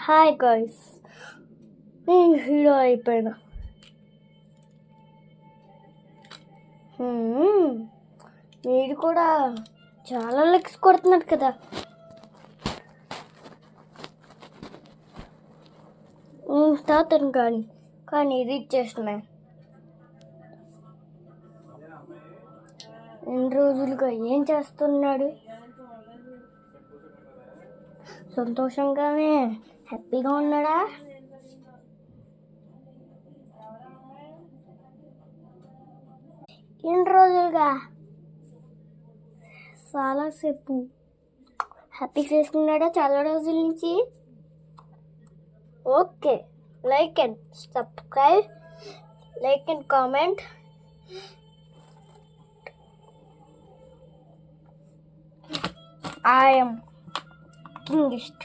Hi guys, నేను hero అయిపోయినా. మీరు కూడా చాలా లైక్స్ కొడుతున్నారు కదా. తాతను కానీ రీచ్ చేస్తున్నాయి. ఎన్ని రోజులుగా ఏం చేస్తున్నాడు? సంతోషంగానే హ్యాపీగా ఉన్నాడా? ఎన్ని రోజులుగా చాలాసేపు హ్యాపీ చేసుకున్నాడా? చాలా రోజుల నుంచి. Okay, like and subscribe, like and comment. I am kingest.